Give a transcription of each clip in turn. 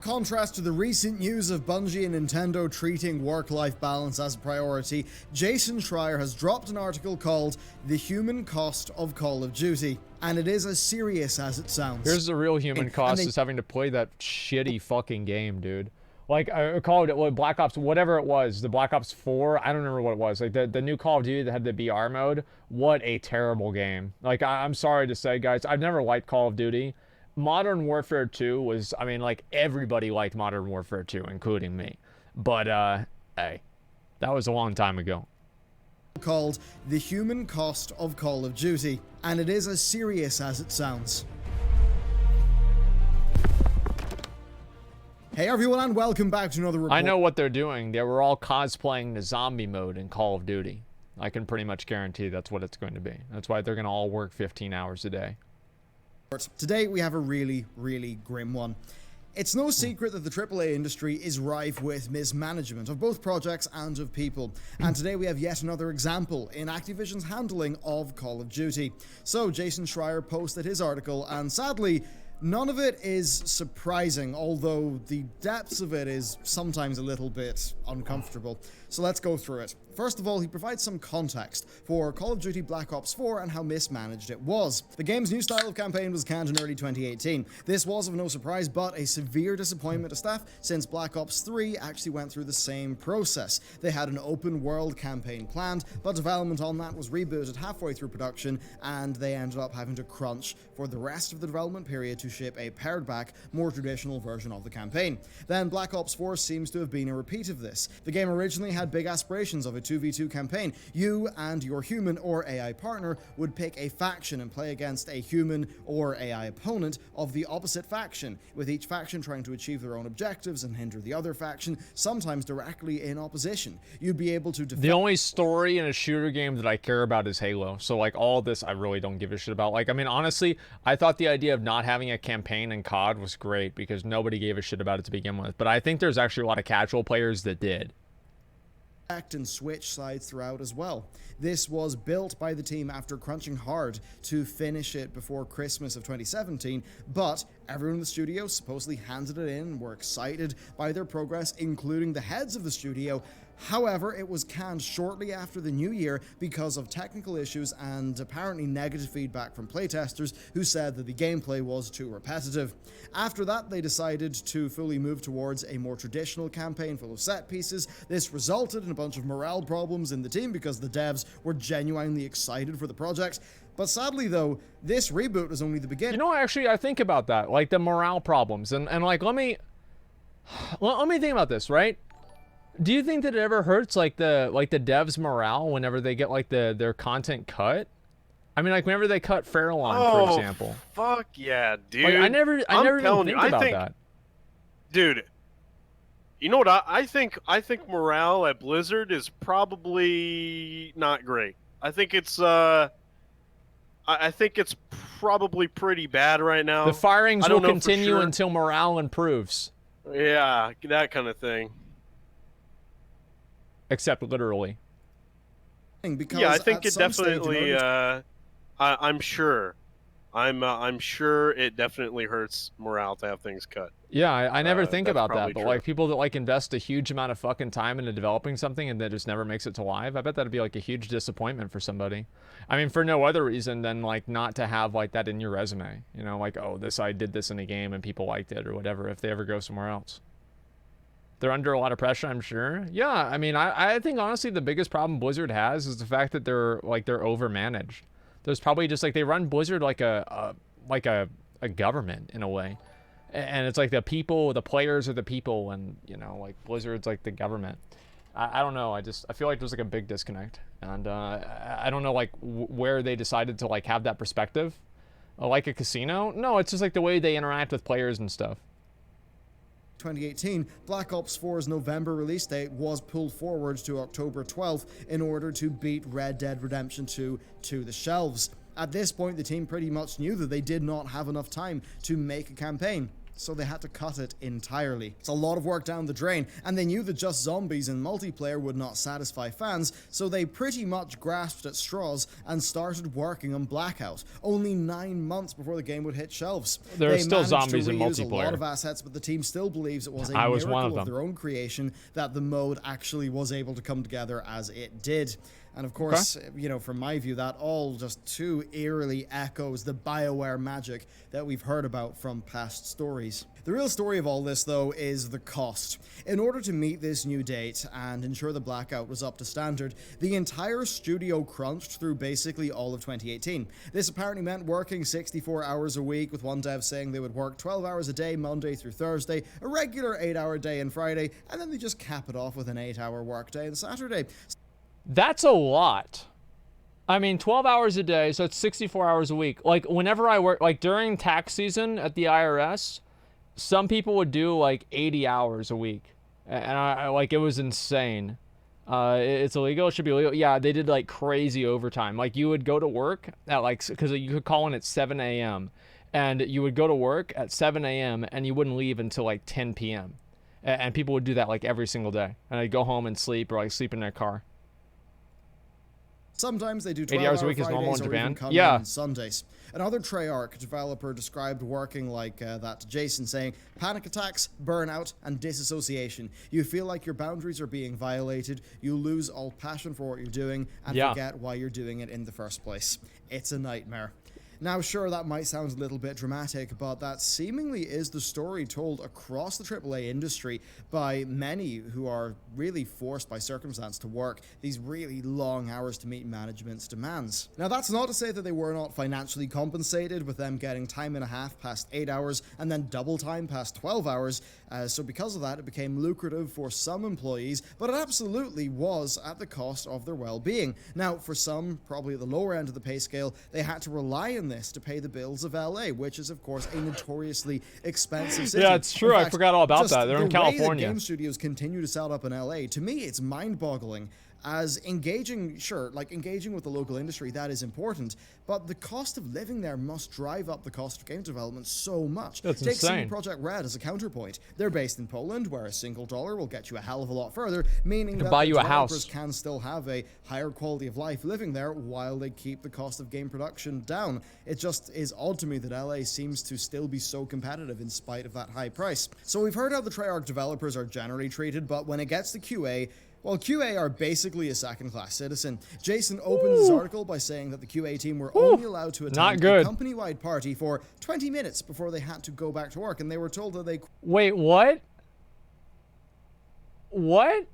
Contrast to the recent news of Bungie and Nintendo treating work-life balance as a priority, Jason Schreier has dropped an article called "The Human Cost of Call of Duty," and it is as serious as it sounds. Here's the real human cost, is having to play that shitty fucking game, dude. Like, I called it Black Ops, whatever it was, the Black Ops 4, I don't remember what it was. Like, the new Call of Duty that had the BR mode, what a terrible game. Like, I'm sorry to say, guys, I've never liked Call of Duty. Modern Warfare 2 was, I mean, like, everybody liked Modern Warfare 2, including me. But, hey, that was a long time ago. Called "The Human Cost of Call of Duty," and it is as serious as it sounds. Hey everyone, and welcome back to another report. I know what they're doing. They were all cosplaying the zombie mode in Call of Duty. I can pretty much guarantee that's what it's going to be. That's why they're going to all work 15 hours a day. Today we have a really grim one. It's no secret that the AAA industry is rife with mismanagement of both projects and of people, and today we have yet another example in Activision's handling of Call of Duty. So Jason Schreier posted his article, and sadly, none of it is surprising, although the depths of it is sometimes a little bit uncomfortable. So let's go through it. First of all, he provides some context for Call of Duty Black Ops 4 and how mismanaged it was. The game's new style of campaign was canned in early 2018. This was of no surprise, but a severe disappointment to staff since Black Ops 3 actually went through the same process. They had an open world campaign planned, but development on that was rebooted halfway through production, and they ended up having to crunch for the rest of the development period to ship a pared back, more traditional version of the campaign. Then Black Ops 4 seems to have been a repeat of this. The game originally had big aspirations of a 2v2 campaign. You and your human or AI partner would pick a faction and play against a human or AI opponent of the opposite faction, with each faction trying to achieve their own objectives and hinder the other faction, sometimes directly in opposition. You'd be able to The only story in a shooter game that I care about is Halo, so like all this I really don't give a shit about. Like, I mean, honestly, I thought the idea of not having a campaign in COD was great because nobody gave a shit about it to begin with, but I think there's actually a lot of casual players that did. And switch sides throughout as well. This was built by the team after crunching hard to finish it before Christmas of 2017, but everyone in the studio supposedly handed it in and were excited by their progress, including the heads of the studio. However, it was canned shortly after the new year because of technical issues and apparently negative feedback from playtesters who said that the gameplay was too repetitive. After that, they decided to fully move towards a more traditional campaign full of set pieces. This resulted in a bunch of morale problems in the team because the devs were genuinely excited for the project. But sadly though, this reboot was only the beginning. You know, actually, I think about that, like the morale problems, and like, let me think about this, right? Do you think that it ever hurts like the devs' morale whenever they get like their content cut? I mean, like whenever they cut Fairlawn, for example. Fuck yeah, dude! Like, I never even think about that. Dude, you know what? I think morale at Blizzard is probably not great. I think it's probably pretty bad right now. The firings will continue until morale improves. Yeah, that kind of thing. Except literally. Because yeah, I think it definitely. I'm sure it definitely hurts morale to have things cut. Yeah, I never think about that, but true. like people that like invest a huge amount of fucking time into developing something and that just never makes it to live, I bet that'd be like a huge disappointment for somebody. I mean, for no other reason than like not to have like that in your resume. You know, like, oh, I did this in a game and people liked it or whatever if they ever go somewhere else. They're under a lot of pressure, I'm sure. Yeah, I mean, I think honestly the biggest problem Blizzard has is the fact that they're overmanaged. There's probably just like they run Blizzard like a government in a way, and it's like the players are the people, and you know, like Blizzard's like the government. I don't know. I feel like there's like a big disconnect, and I don't know like where they decided to like have that perspective, like a casino. No, it's just like the way they interact with players and stuff. 2018, Black Ops 4's November release date was pulled forward to October 12th in order to beat Red Dead Redemption 2 to the shelves. At this point, the team pretty much knew that they did not have enough time to make a campaign. so they had to cut it entirely. It's a lot of work down the drain, and they knew that just zombies in multiplayer would not satisfy fans, so they pretty much grasped at straws and started working on Blackout, only 9 months before the game would hit shelves. There are still zombies to in reuse multiplayer. a lot of assets, but the team still believes it was a I was one miracle of them. their own creation that the mode actually was able to come together as it did. And of course, you know, from my view, that all just too eerily echoes the BioWare magic that we've heard about from past stories. The real story of all this, though, is the cost. In order to meet this new date and ensure the Blackout was up to standard, the entire studio crunched through basically all of 2018. This apparently meant working 64 hours a week, with one dev saying they would work 12 hours a day Monday through Thursday, a regular 8-hour day on Friday, and then they just cap it off with an 8-hour workday on Saturday. That's a lot. I mean, 12 hours a day, so it's 64 hours a week. Like, whenever I work, like, during tax season at the IRS, some people would do, like, 80 hours a week. And I like, it was insane. It's illegal. It should be illegal. Yeah, they did, like, crazy overtime. Like, you would go to work at, like, because you could call in at 7 a.m. And you would go to work at 7 a.m. and you wouldn't leave until, like, 10 p.m. And people would do that, like, every single day. And they'd go home and sleep or, like, sleep in their car. Sometimes they do 80 hours a 12-hour week is normal in Fridays or Japan. even come Yeah. in on Sundays. Another Treyarch developer described working like that to Jason, saying, "Panic attacks, burnout, and disassociation. You feel like your boundaries are being violated, you lose all passion for what you're doing, and forget why you're doing it in the first place. It's a nightmare." Now, sure, that might sound a little bit dramatic, but that seemingly is the story told across the AAA industry by many who are really forced by circumstance to work these really long hours to meet management's demands. Now, that's not to say that they were not financially compensated, with them getting time and a half past 8 hours and then double time past 12 hours. So because of that, it became lucrative for some employees, but it absolutely was at the cost of their well-being. Now, for some, probably at the lower end of the pay scale, they had to rely on this to pay the bills of LA, which is of course a notoriously expensive city. Yeah, it's true. In fact, I forgot all about just that. They're in the way that California. game studios continue to set up in LA, to me, it's mind-boggling. As engaging, sure, like engaging with the local industry, that is important, but the cost of living there must drive up the cost of game development so much. That's Take insane. CD Projekt Red as a counterpoint. They're based in Poland, where a single dollar will get you a hell of a lot further, meaning that buy you the a developers house. can still have a higher quality of life living there while they keep the cost of game production down. It just is odd to me that LA seems to still be so competitive in spite of that high price. So we've heard how the Treyarch developers are generally treated, but when it gets to QA, well, QA are basically a second-class citizen. Jason opened his article by saying that the QA team were only allowed to attend a company-wide party for 20 minutes before they had to go back to work, and they were told that they... Wait, what? What?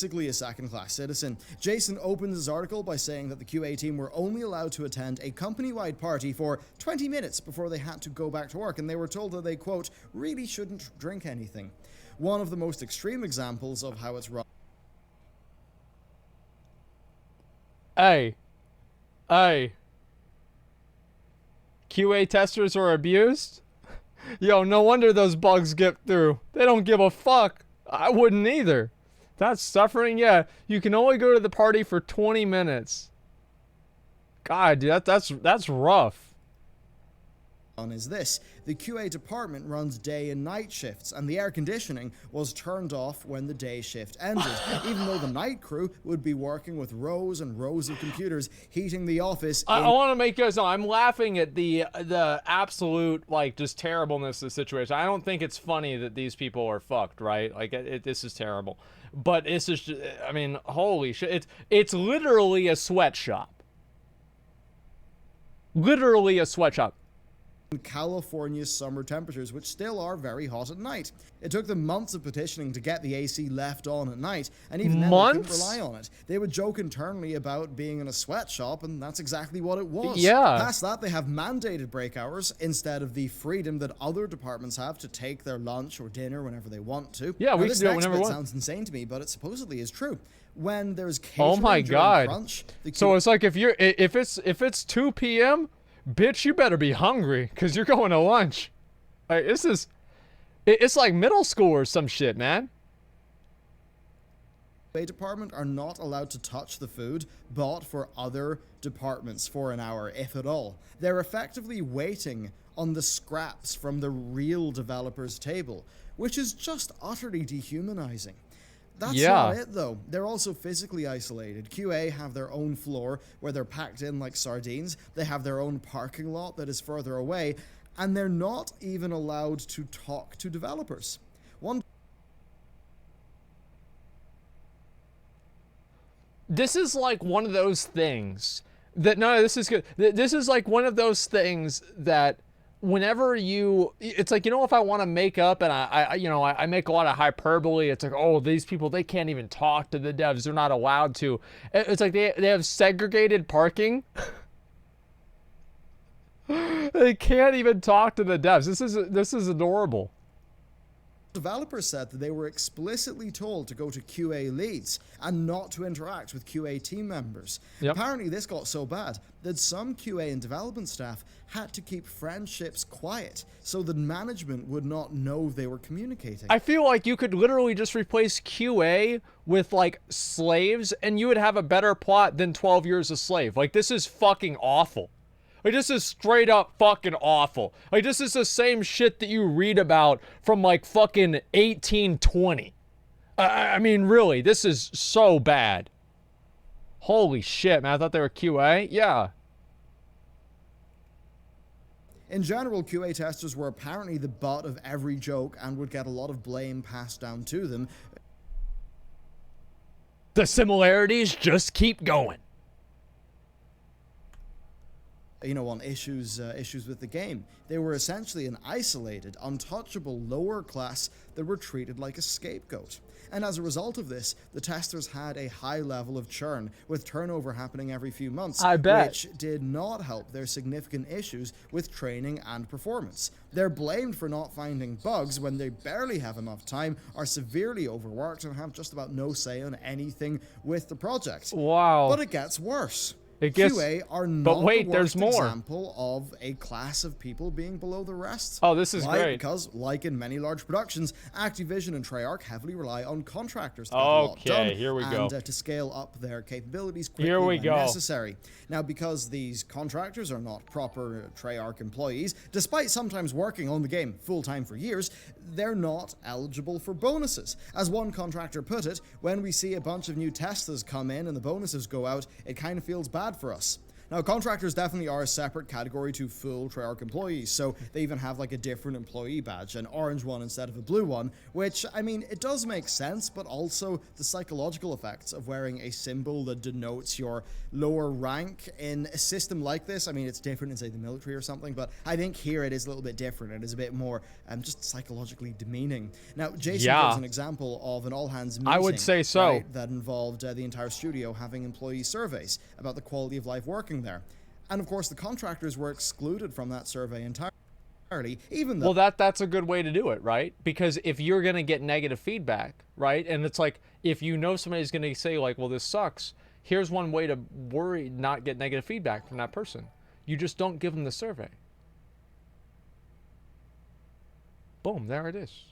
Basically a second-class citizen. Jason opened his article by saying that the QA team were only allowed to attend a company-wide party for 20 minutes before they had to go back to work, and they were told that they, quote, really shouldn't drink anything. One of the most extreme examples of how it's run. Hey. QA testers are abused? Yo, no wonder those bugs get through. They don't give a fuck. I wouldn't either. That's suffering. Yeah, you can only go to the party for 20 minutes. God, dude, that's rough. Is this. The QA department runs day and night shifts, and the air conditioning was turned off when the day shift ended, even though the night crew would be working with rows and rows of computers heating the office. I want to make this. I'm laughing at the absolute, like, just terribleness of the situation. I don't think it's funny that these people are fucked, right? Like, this is terrible. But it's just, I mean, holy shit. It's literally a sweatshop. Literally a sweatshop. California's summer temperatures, which still are very hot at night. It took them months of petitioning to get the AC left on at night, and even then they couldn't rely on it. They would joke internally about being in a sweatshop, and that's exactly what it was. Yeah. Past that, they have mandated break hours instead of the freedom that other departments have to take their lunch or dinner whenever they want to. Yeah, we can do it whenever we want. Sounds insane to me, but it supposedly is true. When there's oh my god, crunch, so it's like if it's 2 p.m. bitch, you better be hungry, because you're going to lunch. Like, it's like middle school or some shit, man. QA department are not allowed to touch the food bought for other departments for an hour, if at all. They're effectively waiting on the scraps from the real developer's table, which is just utterly dehumanizing. That's not it, though. They're also physically isolated. QA have their own floor where they're packed in like sardines. They have their own parking lot that is further away, and they're not even allowed to talk to developers. This is like one of those things that, no, this is good. This is like one of those things that whenever it's like, if I want to make up and I make a lot of hyperbole, it's like, oh, these people, they can't even talk to the devs. They're not allowed to. It's like they have segregated parking. They can't even talk to the devs. This is adorable. Developers said that they were explicitly told to go to QA leads and not to interact with QA team members. Yep. Apparently this got so bad that some QA and development staff had to keep friendships quiet so that management would not know they were communicating. I feel like you could literally just replace QA with like slaves and you would have a better plot than 12 Years a Slave. Like, this is fucking awful. Like, this is straight up fucking awful. Like, this is the same shit that you read about from, like, fucking 1820. I mean, really, this is so bad. Holy shit, man. I thought they were QA? Yeah. In general, QA testers were apparently the butt of every joke and would get a lot of blame passed down to them. The similarities just keep going. On issues with the game. They were essentially an isolated, untouchable lower class that were treated like a scapegoat. And as a result of this, the testers had a high level of churn, with turnover happening every few months, I bet. which did not help their significant issues with training and performance. They're blamed for not finding bugs when they barely have enough time, are severely overworked, and have just about no say on anything with the project. Wow. But it gets worse. QA are not but wait, the there's worst more. example of a class of people being below the rest. Oh, this is great. Because, like in many large productions, Activision and Treyarch heavily rely on contractors to get a lot done, here we go. and to scale up their capabilities quickly Here we when go. necessary. Now, because these contractors are not proper Treyarch employees, despite sometimes working on the game full-time for years, they're not eligible for bonuses. As one contractor put it, when we see a bunch of new testers come in and the bonuses go out, it kind of feels bad for us. Now, contractors definitely are a separate category to full Treyarch employees, so they even have like a different employee badge, an orange one instead of a blue one, which, I mean, it does make sense, but also the psychological effects of wearing a symbol that denotes your lower rank in a system like this. I mean, it's different in, say, the military or something, but I think here it is a little bit different. It is a bit more just psychologically demeaning. Now, Jason gives an example of an all-hands meeting, I would say so. Right, that involved the entire studio having employee surveys about the quality of life working there. And of course, the contractors were excluded from that survey entirely, even though... Well, that's a good way to do it, right? Because if you're going to get negative feedback, right? And it's like, if you know somebody's going to say, like, well, this sucks, here's one way to not get negative feedback from that person. You just don't give them the survey. Boom, there it is.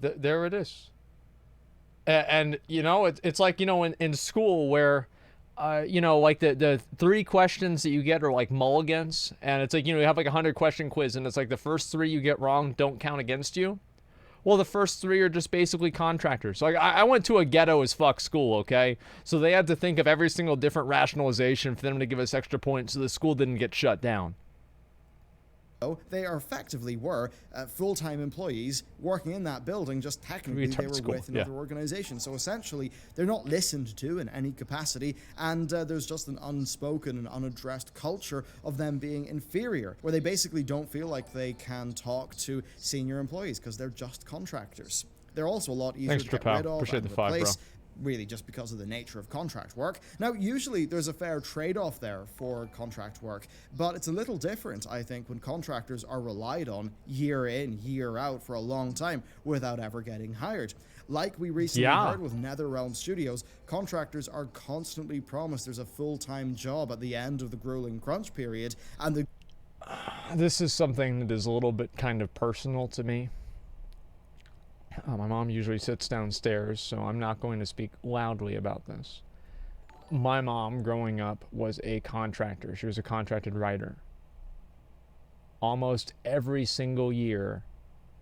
There it is. And it's like, in school where... like the 3 questions that you get are like mulligans, and it's like, you have like a 100-question quiz, and it's like the first 3 you get wrong don't count against you. Well, the first 3 are just basically contractors. So, like, I went to a ghetto as fuck school, okay? So they had to think of every single different rationalization for them to give us extra points so the school didn't get shut down. They effectively were full-time employees working in that building, just technically they were with another organization. So essentially, they're not listened to in any capacity, and there's just an unspoken and unaddressed culture of them being inferior, where they basically don't feel like they can talk to senior employees because they're just contractors. They're also a lot easier to get rid of and replace. Really just because of the nature of contract work. Now, usually there's a fair trade-off there for contract work, but it's a little different, I think, when contractors are relied on year in, year out for a long time without ever getting hired. Like we recently heard with NetherRealm Studios, contractors are constantly promised there's a full-time job at the end of the grueling crunch period, and this is something that is a little bit kind of personal to me. My mom usually sits downstairs, so I'm not going to speak loudly about this. My mom, growing up, was a contractor. She was a contracted writer. Almost every single year,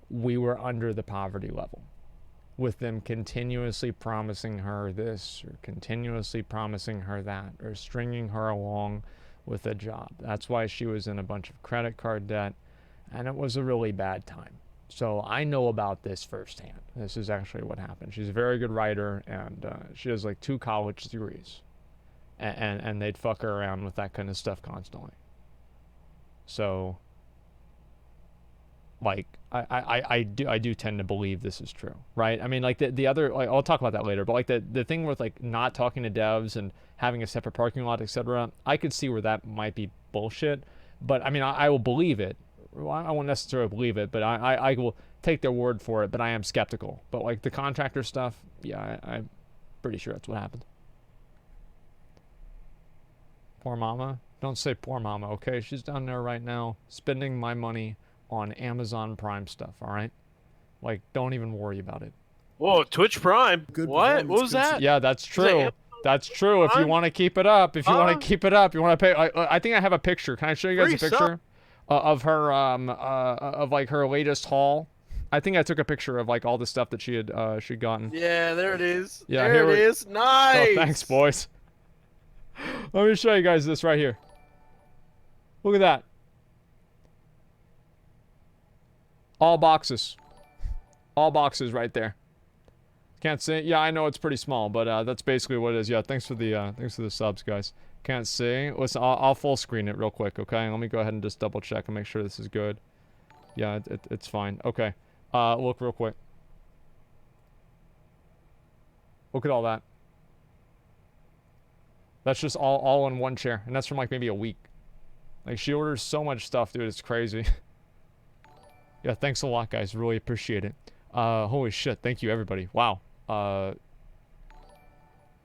we were under the poverty level, with them continuously promising her this, or continuously promising her that, or stringing her along with a job. That's why she was in a bunch of credit card debt, and it was a really bad time. So I know about this firsthand. This is actually what happened. She's a very good writer, and she has like 2 college degrees. And they'd fuck her around with that kind of stuff constantly. So, like, I do tend to believe this is true, right? I mean, like, the other, like, I'll talk about that later, but like the thing with like not talking to devs and having a separate parking lot, etc., I could see where that might be bullshit. But I mean, I will believe it. Well, I won't necessarily believe it, but I will take their word for it. But I am skeptical. But like the contractor stuff, yeah, I'm pretty sure that's what happened. Poor mama. Don't say poor mama, okay? She's down there right now spending my money on Amazon Prime stuff, all right? Like, don't even worry about it. Whoa, Twitch Prime. Good What was that? Yeah, that's true. That's true. If you want to keep it up, you want to keep it up, you want to pay. I think I have a picture. Can I show you guys a picture of her, of like her latest haul? I think I took a picture of like all the stuff that she'd gotten. Yeah, there it is. Yeah, there it is. Nice. Oh, thanks, boys. Let me show you guys this right here. Look at that. All boxes. All boxes right there. Can't see. Yeah, I know it's pretty small, but that's basically what it is. Yeah, thanks for the subs, guys. Can't see. Listen, I'll full screen it real quick, okay? Let me go ahead and just double check and make sure this is good. Yeah, it's fine. Okay. Look real quick. Look at all that. That's just all in one chair, and that's from like maybe a week. Like, she orders so much stuff, dude. It's crazy. Yeah, thanks a lot, guys. Really appreciate it. Holy shit. Thank you, everybody. Wow. God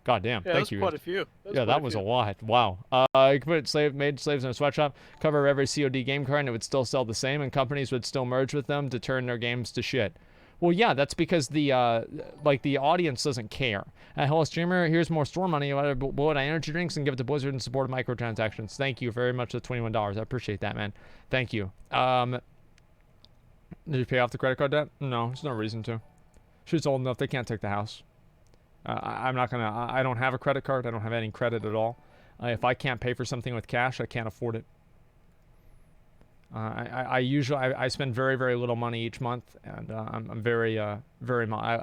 damn. Yeah, thank you. Quite a few. Yeah, that was a lot. Wow. You could put made slaves in a sweatshop, cover every COD game card, and it would still sell the same, and companies would still merge with them to turn their games to shit. Well, yeah, that's because the audience doesn't care. Hello, streamer. Here's more store money. Blow out energy drinks and give it to Blizzard and support microtransactions. Thank you very much for the $21. I appreciate that, man. Thank you. Did you pay off the credit card debt? No, there's no reason to. She's old enough. They can't take the house. I'm not gonna. I don't have a credit card. I don't have any credit at all. If I can't pay for something with cash, I can't afford it. I usually spend very, very little money each month, and I'm very I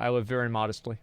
live very modestly.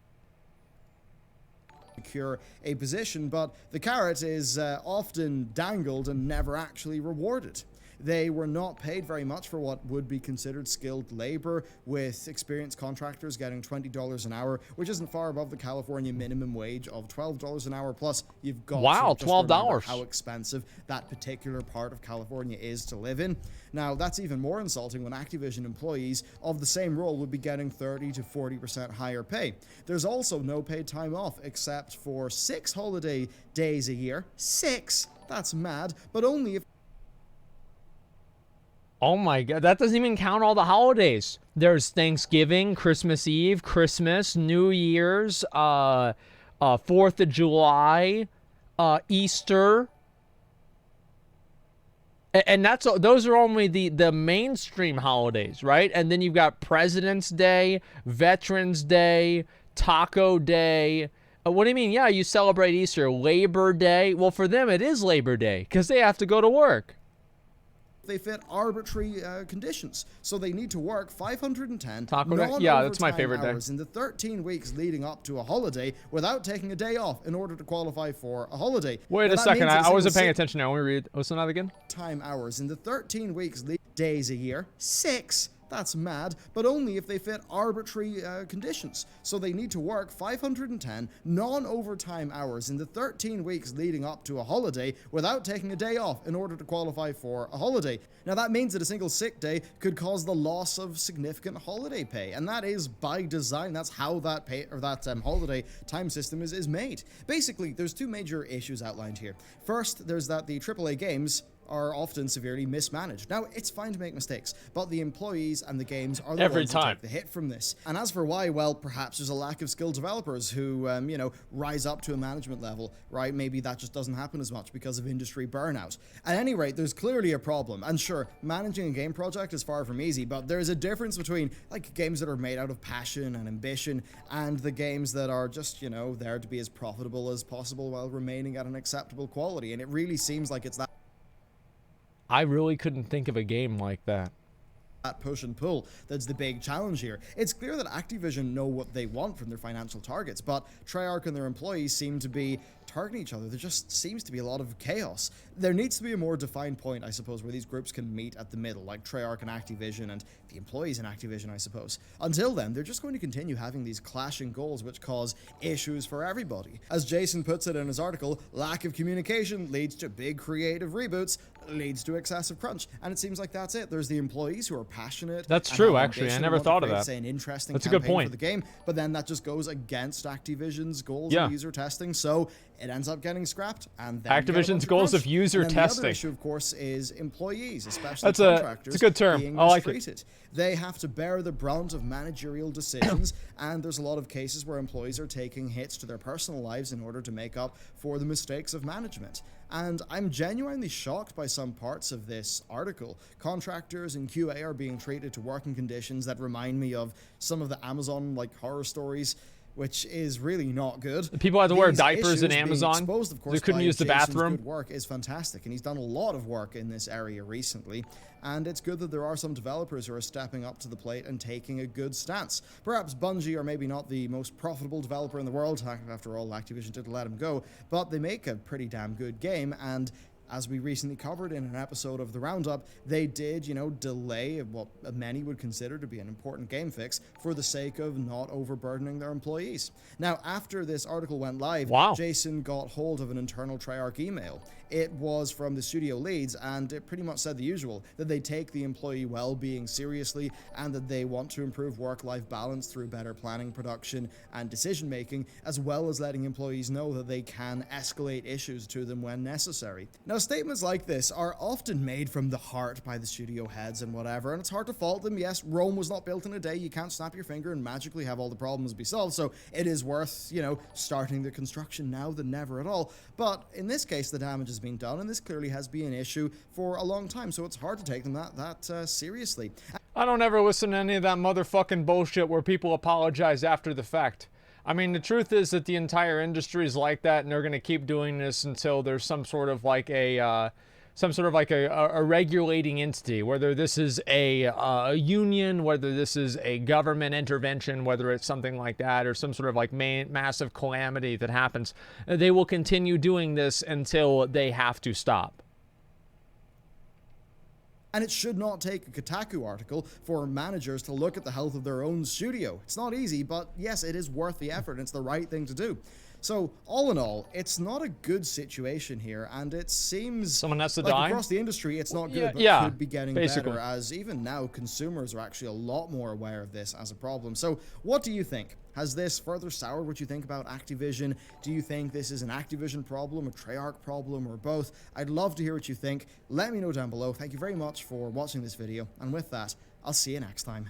Secure a position, but the carrot is often dangled and never actually rewarded. They were not paid very much for what would be considered skilled labor, with experienced contractors getting $20 an hour, which isn't far above the California minimum wage of $12 an hour. Plus, you've got wow, to just remember $12. how expensive that particular part of California is to live in. Now, that's even more insulting when Activision employees of the same role would be getting 30 to 40% higher pay. There's also no paid time off, except for 6 holiday days a year. 6? That's mad, but only if... Oh my god, that doesn't even count all the holidays. There's Thanksgiving, Christmas Eve, Christmas, New Year's, 4th of July, Easter. And those are only the mainstream holidays, right? And then you've got President's Day, Veterans Day, Taco Day. What do you mean? Yeah, you celebrate Easter. Labor Day. Well, for them, it is Labor Day because they have to go to work. They fit arbitrary conditions, so they need to work 510 Taco Day? Yeah, that's my favorite hours day. in the 13 weeks leading up to a holiday without taking a day off in order to qualify for a holiday. Wait a second, I wasn't paying attention now. Let me read. Listen to that again. Time hours in the 13 weeks days a year. 6. That's mad, but only if they fit arbitrary conditions. So they need to work 510 non-overtime hours in the 13 weeks leading up to a holiday without taking a day off in order to qualify for a holiday. Now that means that a single sick day could cause the loss of significant holiday pay, and that is by design. That's how that pay or that holiday time system is made. Basically, there's 2 major issues outlined here. First, there's that the AAA games are often severely mismanaged. Now, it's fine to make mistakes, but the employees and the games are the Every ones time. that take the hit from this. And as for why, well, perhaps there's a lack of skilled developers who, you know, rise up to a management level, right? Maybe that just doesn't happen as much because of industry burnout. At any rate, there's clearly a problem. And sure, managing a game project is far from easy, but there's a difference between, like, games that are made out of passion and ambition and the games that are just, you know, there to be as profitable as possible while remaining at an acceptable quality. And it really seems like it's that really couldn't think of a game like that. push and pull that's the big challenge here. It's clear that Activision know what they want from their financial targets, but Treyarch and their employees seem to be targeting each other. There just seems to be a lot of chaos. There needs to be a more defined point, I suppose, where these groups can meet at the middle, like Treyarch and Activision and the employees in Activision, I suppose. Until then, they're just going to continue having these clashing goals which cause issues for everybody. As Jason puts it in his article, lack of communication leads to big creative reboots, leads to excessive crunch. And it seems like that's it. There's the employees who are passionate. That's and true, have actually. I ambition never and want to thought of create, that. say, an interesting That's a good campaign point. for the game, but then that just goes against Activision's goals Yeah. of user testing, so it ends up getting scrapped. And then Activision's goals of user and then the other testing. issue, of course, is employees, especially That's contractors, a good term. being I like it. mistreated. They have to bear the brunt of managerial decisions, and there's a lot of cases where employees are taking hits to their personal lives in order to make up for the mistakes of management. And I'm genuinely shocked by some parts of this article. Contractors in QA are being treated to working conditions that remind me of some of the Amazon horror stories, which is really not good. People had to wear These diapers issues in being Amazon. exposed, of course, They couldn't by use the Jason's bathroom. Good work is fantastic, and he's done a lot of work in this area recently. And it's good that there are some developers who are stepping up to the plate and taking a good stance. Perhaps Bungie are maybe not the most profitable developer in the world. After all, Activision did let him go, but they make a pretty damn good game. And as we recently covered in an episode of the Roundup, they did, delay what many would consider to be an important game fix for the sake of not overburdening their employees. Now, after this article went live, Wow. Jason got hold of an internal Treyarch email. It was from the studio leads, and it pretty much said the usual, that they take the employee well-being seriously and that they want to improve work-life balance through better planning, production, and decision-making, as well as letting employees know that they can escalate issues to them when necessary. Now, statements like this are often made from the heart by the studio heads and whatever, and it's hard to fault them. Yes, Rome was not built in a day. You can't snap your finger and magically have all the problems be solved, so it is worth, starting the construction now than never at all. But in this case, the damage has been done, and this clearly has been an issue for a long time, so it's hard to take them that seriously. I don't ever listen to any of that motherfucking bullshit where people apologize after the fact. I mean, the truth is that the entire industry is like that, and they're going to keep doing this until there's some sort of a regulating entity, whether this is a union, whether this is a government intervention, whether it's something like that, or some sort of massive calamity that happens. They will continue doing this until they have to stop. And it should not take a Kotaku article for managers to look at the health of their own studio. It's not easy, but yes, it is worth the effort, and it's the right thing to do. So, all in all, it's not a good situation here, and it seems someone has to like die across the industry it's not good, but yeah, could be getting basically better, as even now consumers are actually a lot more aware of this as a problem. So, what do you think? Has this further soured what you think about Activision? Do you think this is an Activision problem, a Treyarch problem, or both? I'd love to hear what you think. Let me know down below. Thank you very much for watching this video, and with that, I'll see you next time.